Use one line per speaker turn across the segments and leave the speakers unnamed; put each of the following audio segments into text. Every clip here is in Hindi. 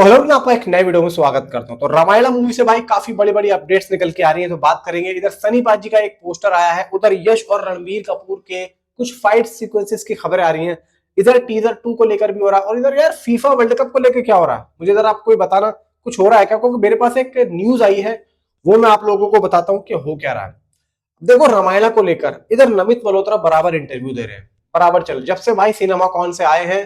तो हेलो, मैं आपका एक नए वीडियो में स्वागत करता हूं। तो रामायण मूवी से भाई काफी बड़ी बड़ी अपडेट्स निकल के आ रही हैं, तो बात करेंगे। इधर सनी पाजी का एक पोस्टर आया है, उधर यश और रणबीर कपूर के कुछ फाइट सीक्वेंसेस की खबरें आ रही हैं। इधर टीजर 2 को लेकर भी हो रहा है, और इधर यार फीफा वर्ल्ड कप को लेकर क्या हो रहा है, मुझे जरा आपको बताना। कुछ हो रहा है क्या? क्योंकि मेरे पास एक न्यूज आई है, वो मैं आप लोगों को बताता हूँ कि हो क्या रहा है। देखो, रामायण को लेकर इधर नमित मल्होत्रा बराबर इंटरव्यू दे रहे हैं, बराबर चल। जब से भाई सिनेमा कौन से आए हैं,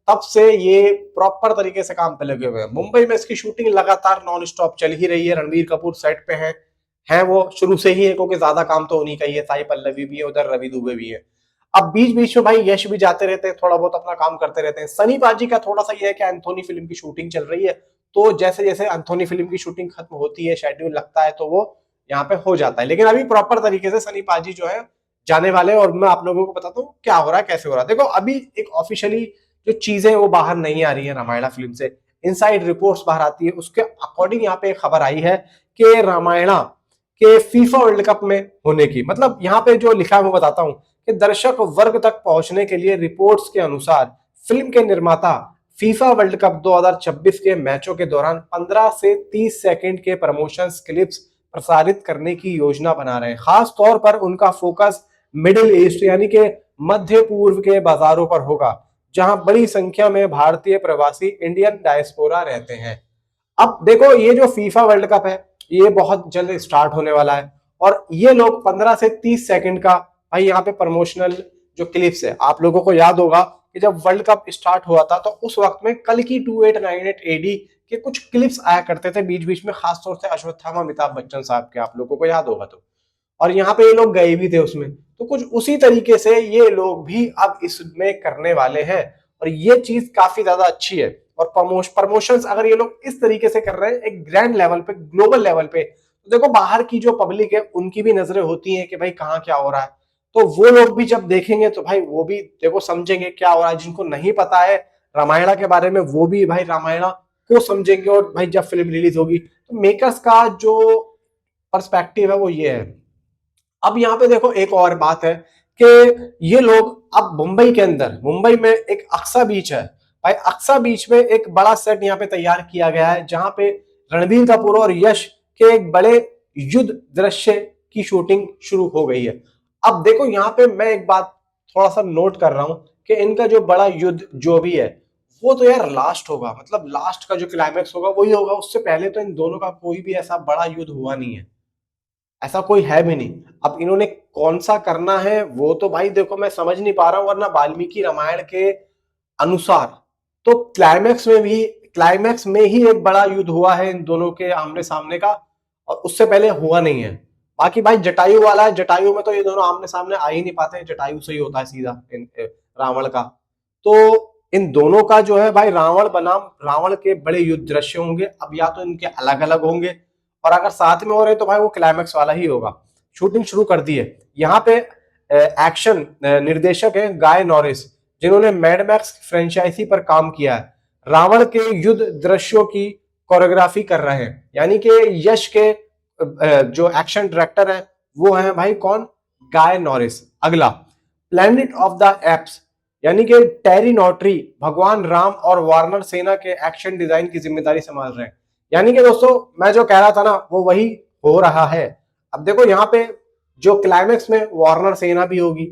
तब से ये प्रॉपर तरीके से काम पे लगे हुए हैं। मुंबई में इसकी शूटिंग लगातार नॉन स्टॉप चल ही रही है। रणबीर कपूर सेट पे हैं वो शुरू से ही है, क्योंकि ज्यादा काम तो उन्हीं का ही है। साई पल्लवी भी है, उधर रवि दुबे भी है। अब बीच बीच में भाई यश भी जाते रहते हैं, थोड़ा बहुत अपना काम करते रहते हैं। सनी पाजी का थोड़ा सा ये है कि एंथोनी फिल्म की शूटिंग चल रही है, तो जैसे जैसे एंथोनी फिल्म की शूटिंग खत्म होती है, शेड्यूल लगता है, तो वो यहाँ पे हो जाता है। लेकिन अभी प्रॉपर तरीके से सनी पाजी जो है जाने वाले हैं, और मैं आप लोगों को बताता हूँ क्या हो रहा है, कैसे हो रहा है। देखो, अभी एक ऑफिशियली जो चीजें वो बाहर नहीं आ रही है रामायण फिल्म से, इनसाइड रिपोर्ट्स बाहर आती है, उसके अकॉर्डिंग यहाँ पे एक खबर आई है कि रामायण के फीफा वर्ल्ड कप में होने की, मतलब यहाँ पे जो लिखा है वो बताता हूँ कि दर्शक वर्ग तक पहुंचने के लिए रिपोर्ट्स के अनुसार फिल्म के निर्माता फीफा वर्ल्ड कप 2026 के मैचों के दौरान 15 से 30 सेकंड के प्रमोशंस क्लिप्स प्रसारित करने की योजना बना रहे हैं। खास तौर पर उनका फोकस मिडिल ईस्ट यानी कि मध्य पूर्व के बाजारों पर होगा, जहां बड़ी संख्या में भारतीय प्रवासी इंडियन डायस्पोरा रहते हैं। अब देखो, ये जो फीफा वर्ल्ड कप है, ये बहुत जल्द स्टार्ट होने वाला है, और ये लोग 15 से 30 सेकंड का भाई यहाँ पे प्रमोशनल जो क्लिप्स है, आप लोगों को याद होगा कि जब वर्ल्ड कप स्टार्ट हुआ था, तो उस वक्त में कल की 2898 एडी के कुछ क्लिप्स आया करते थे बीच बीच में, खासतौर से अश्वत्थामा अमिताभ बच्चन साहब के, आप लोगों को याद होगा। तो और यहाँ पे ये लोग गए भी थे उसमें, तो कुछ उसी तरीके से ये लोग भी अब इसमें करने वाले हैं, और ये चीज काफी ज्यादा अच्छी है। और प्रमोशंस अगर ये लोग इस तरीके से कर रहे हैं एक ग्रैंड लेवल पे, ग्लोबल लेवल पे, तो देखो बाहर की जो पब्लिक है उनकी भी नजरें होती हैं कि भाई कहाँ क्या हो रहा है। तो वो लोग भी जब देखेंगे तो भाई वो भी देखो समझेंगे क्या हो रहा है। जिनको नहीं पता है रामायण के बारे में, वो भी भाई रामायण को समझेंगे। और भाई जब फिल्म रिलीज होगी, तो मेकर्स का जो पर्सपेक्टिव है वो ये है। अब यहाँ पे देखो एक और बात है कि ये लोग अब मुंबई के अंदर, मुंबई में एक अक्सा बीच है भाई, अक्सा बीच में एक बड़ा सेट यहाँ पे तैयार किया गया है, जहां पे रणबीर कपूर और यश के एक बड़े युद्ध दृश्य की शूटिंग शुरू हो गई है। अब देखो यहाँ पे मैं एक बात थोड़ा सा नोट कर रहा हूं कि इनका जो बड़ा युद्ध जो भी है, वो तो यार लास्ट होगा, मतलब लास्ट का जो क्लाइमेक्स होगा वही होगा। उससे पहले तो इन दोनों का कोई भी ऐसा बड़ा युद्ध हुआ नहीं है, ऐसा कोई है भी नहीं। अब इन्होंने कौन सा करना है वो तो भाई देखो मैं समझ नहीं पा रहा हूं, वरना वाल्मीकि रामायण के अनुसार तो क्लाइमैक्स में ही एक बड़ा युद्ध हुआ है इन दोनों के आमने सामने का, और उससे पहले हुआ नहीं है। बाकी भाई जटायु वाला है, जटायु में तो ये दोनों आमने सामने आ ही नहीं पाते, जटायु से ही होता है सीधा रावण का। तो इन दोनों का जो है भाई रावण बनाम रावण के बड़े युद्ध दृश्य होंगे। अब या तो इनके अलग अलग होंगे, और अगर साथ में हो रहे तो भाई वो क्लाइमैक्स वाला ही होगा। शूटिंग शुरू कर दी है यहाँ पे। एक्शन निर्देशक है गाय नॉरिस, जिन्होंने मैड मैक्स फ्रेंचाइजी पर काम किया है। रावण के युद्ध दृश्यों की कोरियोग्राफी कर रहे हैं, यानी कि यश के जो एक्शन डायरेक्टर है वो है भाई कौन, गाय नॉरिस। अगला, प्लैनेट ऑफ द एप्स, यानी कि टेरी नॉटरी भगवान राम और वार्नर सेना के एक्शन डिजाइन की जिम्मेदारी संभाल रहे हैं। यानी कि दोस्तों मैं जो कह रहा था ना, वो वही हो रहा है। अब देखो यहाँ पे जो क्लाइमेक्स में वार्नर सेना भी होगी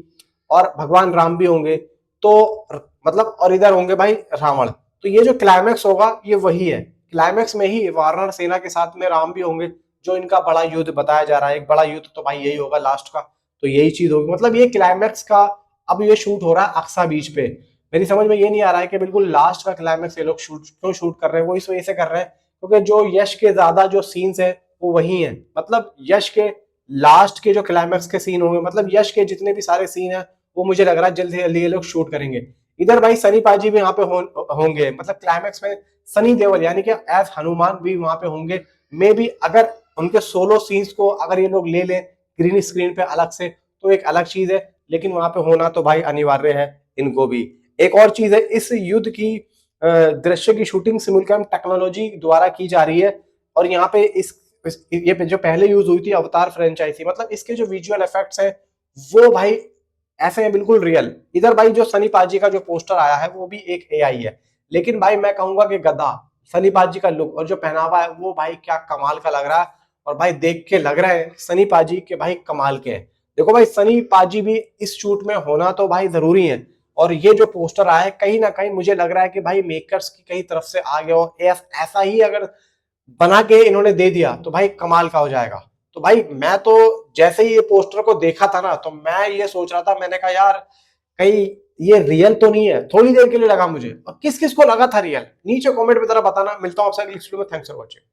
और भगवान राम भी होंगे, तो मतलब और इधर होंगे भाई रावण। तो ये जो क्लाइमेक्स होगा ये वही है, क्लाइमेक्स में ही वार्नर सेना के साथ में राम भी होंगे। जो इनका बड़ा युद्ध बताया जा रहा है, एक बड़ा युद्ध तो भाई यही होगा लास्ट का, तो यही चीज होगी। मतलब ये क्लाइमेक्स का अब ये शूट हो रहा है अक्सा बीच पे। मेरी समझ में ये नहीं आ रहा है कि बिल्कुल लास्ट का क्लाइमेक्स ये लोग क्यों शूट कर रहे हैं। वो इस वजह से कर रहे हैं क्योंकि जो यश के ज्यादा जो सीन्स है वो वही है, मतलब यश के लास्ट के जो क्लाइमेक्स के सीन होंगे, मतलब यश के जितने भी सारे सीन है वो मुझे लग रहा है जल्द से जल्दी ये लोग शूट करेंगे। इधर भाई सनी पाजी भी यहाँ पे होंगे, मतलब क्लाइमेक्स में सनी देओल यानी कि एज हनुमान भी वहां पे होंगे। मे बी अगर उनके सोलो सीन्स को अगर ये लोग ले लें ग्रीन स्क्रीन पे अलग से, तो एक अलग चीज है, लेकिन वहां पे होना तो भाई अनिवार्य है इनको भी। एक और चीज है, इस युद्ध की दृश्य की शूटिंग सिमुलक्रम टेक्नोलॉजी द्वारा की जा रही है, और यहाँ पे ये जो पहले यूज हुई थी अवतार फ्रेंचाइजी, मतलब इसके जो विजुअल इफेक्ट्स हैं वो भाई ऐसे हैं बिल्कुल रियल। इधर भाई जो सनी पाजी का जो पोस्टर आया है वो भी एक एआई है, लेकिन भाई मैं कहूंगा कि गधा, सनी पाजी का लुक और जो पहनावा है वो भाई क्या कमाल का लग रहा है। और भाई देख के लग रहा है सनी पाजी के भाई कमाल के हैं। देखो भाई सनी पाजी भी इस शूट में होना तो भाई जरूरी है। और ये जो पोस्टर आया है कहीं ना कहीं मुझे लग रहा है कि भाई मेकर्स की कहीं तरफ से आ गया हो, ऐसा ही अगर बना के इन्होंने दे दिया तो भाई कमाल का हो जाएगा। तो भाई मैं तो जैसे ही ये पोस्टर को देखा था ना तो मैं ये सोच रहा था, मैंने कहा यार कहीं ये रियल तो नहीं है। थोड़ी देर के लिए लगा मुझे, और किस किस को लगा था रियल नीचे कमेंट में जरा बताना। मिलता हूं आपसे अगली वीडियो में। Thanks for watching.